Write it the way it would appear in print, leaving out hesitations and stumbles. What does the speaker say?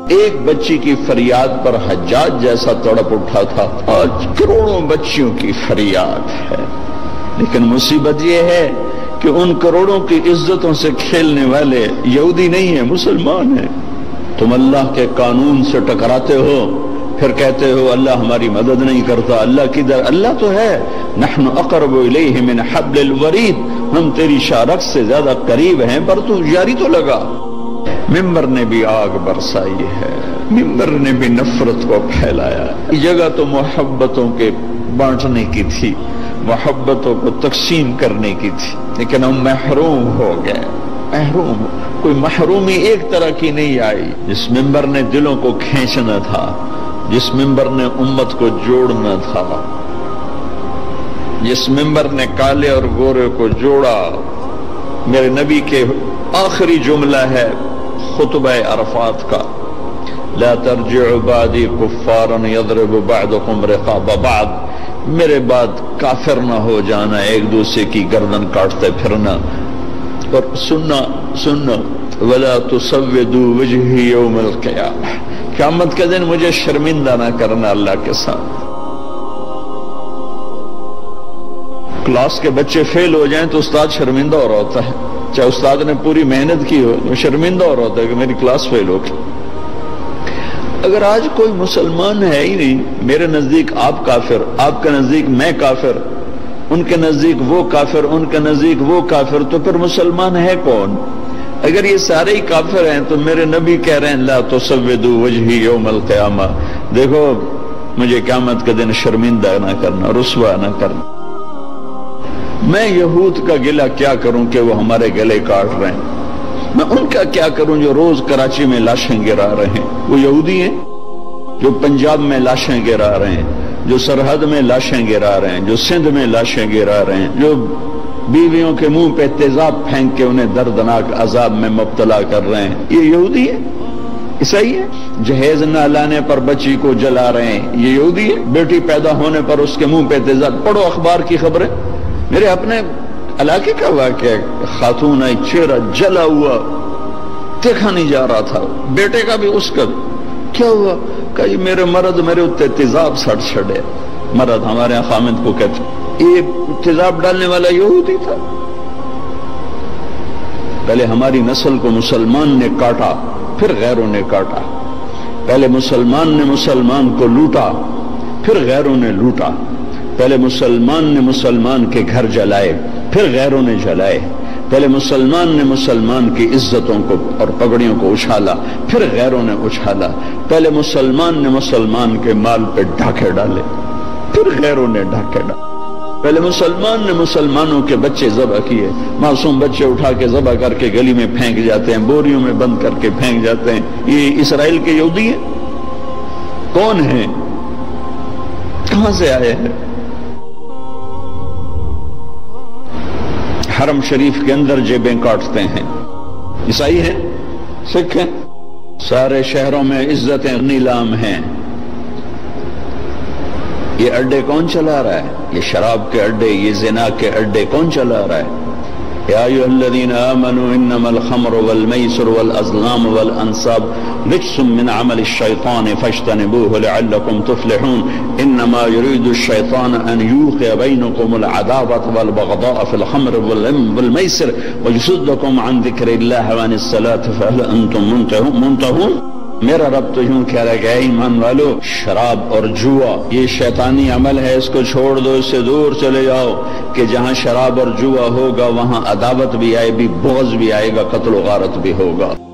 ایک بچی کی فریاد پر حجاج جیسا تڑپ اٹھا تھا، آج کروڑوں بچیوں کی فریاد ہے۔ لیکن مصیبت یہ ہے کہ ان کروڑوں کی عزتوں سے کھیلنے والے یہودی نہیں ہیں، مسلمان ہیں۔ تم اللہ کے قانون سے ٹکراتے ہو، پھر کہتے ہو اللہ ہماری مدد نہیں کرتا، اللہ کدھر؟ اللہ تو ہے، نحن اقرب الیہ من حبل الورید، ہم تیری شارک سے زیادہ قریب ہیں، پر تو یاری تو لگا۔ ممبر نے بھی آگ برسائی ہے، ممبر نے بھی نفرت کو پھیلایا۔ یہ جگہ تو محبتوں کے بانٹنے کی تھی، محبتوں کو تقسیم کرنے کی تھی، لیکن ہم محروم ہو گئے۔ محروم، کوئی محرومی ایک طرح کی نہیں آئی۔ جس ممبر نے دلوں کو کھینچنا تھا، جس ممبر نے امت کو جوڑنا تھا، جس ممبر نے کالے اور گورے کو جوڑا، میرے نبی کے آخری جملہ ہے خطبہ عرفات کا، لا ترجعوا بعدی کفارا یضرب بعضکم رقاب بعض، میرے بعد کافر نہ ہو جانا، ایک دوسرے کی گردن کاٹتے پھرنا۔ اور سننا ولا تسودوا وجہی یوم القیامہ، قیامت کے دن مجھے شرمندہ نہ کرنا اللہ کے ساتھ۔ کلاس کے بچے فیل ہو جائیں تو استاد شرمندہ ہو رہا ہوتا ہے، چاہے استاد نے پوری محنت کی ہو، وہ شرمندہ ہو رہا ہوتا ہے کہ میری کلاس فیل ہو گئی۔ اگر آج کوئی مسلمان ہے ہی نہیں، میرے نزدیک آپ کافر، آپ کے نزدیک میں کافر، ان کے نزدیک وہ کافر، ان کے نزدیک وہ کافر، تو پھر مسلمان ہے کون؟ اگر یہ سارے ہی کافر ہیں تو میرے نبی کہہ رہے ہیں لا تسودوا وجہی یوم القیامہ، دیکھو مجھے قیامت کے دن شرمندہ نہ کرنا، رسوا نہ کرنا۔ میں یہود کا گلہ کیا کروں کہ وہ ہمارے گلے کاٹ رہے ہیں، میں ان کا کیا کروں جو روز کراچی میں لاشیں گرا رہے ہیں؟ وہ یہودی ہیں جو پنجاب میں لاشیں گرا رہے ہیں، جو سرحد میں لاشیں گرا رہے ہیں، جو سندھ میں لاشیں گرا رہے ہیں، جو بیویوں کے منہ پہ تیزاب پھینک کے انہیں دردناک عذاب میں مبتلا کر رہے ہیں، یہ یہودی ہے؟ عیسائی ہے؟ جہیز نہ لانے پر بچی کو جلا رہے ہیں، یہ یہودی ہے؟ بیٹی پیدا ہونے پر اس کے منہ پہ تیزاب، پڑھو اخبار کی خبریں۔ میرے اپنے علاقے کا واقعہ، خاتون آئی، چہرہ جلا ہوا، دیکھا نہیں جا رہا تھا، بیٹے کا بھی، اس کا کیا ہوا؟ کہ میرے مرد میرے اتنے تیزاب سٹ چھڑے، مرد ہمارے یہاں خامد کو کہتے، یہ تیزاب ڈالنے والا یہودی تھا۔ پہلے ہماری نسل کو مسلمان نے کاٹا، پھر غیروں نے کاٹا۔ پہلے مسلمان نے مسلمان کو لوٹا، پھر غیروں نے لوٹا۔ پہلے مسلمان نے مسلمان کے گھر جلائے، پھر غیروں نے جلائے۔ پہلے مسلمان نے مسلمان کی عزتوں کو اور پگڑیوں کو اچھالا، پھر غیروں نے اچھالا۔ پہلے مسلمان نے مسلمان کے مال پہ ڈاکے ڈالے، پھر غیروں نے ڈاکے ڈالے۔ پہلے مسلمان نے مسلمانوں کے بچے ذبح کیے، معصوم بچے اٹھا کے ذبح کر کے گلی میں پھینک جاتے ہیں، بوریوں میں بند کر کے پھینک جاتے ہیں۔ یہ اسرائیل کے یہودی ہیں؟ کون ہیں؟ کہاں سے آئے ہیں؟ حرم شریف کے اندر جیبیں کاٹتے ہیں، عیسائی ہیں، سکھ ہیں، سارے شہروں میں عزتیں نیلام ہیں۔ یہ اڈے کون چلا رہا ہے؟ یہ شراب کے اڈے، یہ زنا کے اڈے کون چلا رہا ہے؟ یا ایھا الذین آمنوا انما الخمر والمیسر والازلام والانصاب رجس من عمل الشیطان فاجتنبوه لعلکم تفلحون انما يريد الشیطان ان یوقع بینکم العداوة والبغضاء في الخمر والمیسر ویصدکم عن ذکر اللہ وعن الصلاة فهل انتم منتهون۔ میرا رب تو یوں کہہ رہا ہے کہ اے ایمان والو، شراب اور جوا یہ شیطانی عمل ہے، اس کو چھوڑ دو، اس سے دور چلے جاؤ، کہ جہاں شراب اور جوا ہوگا وہاں عداوت بھی آئے گی، بغض بھی آئے گا، قتل و غارت بھی ہوگا۔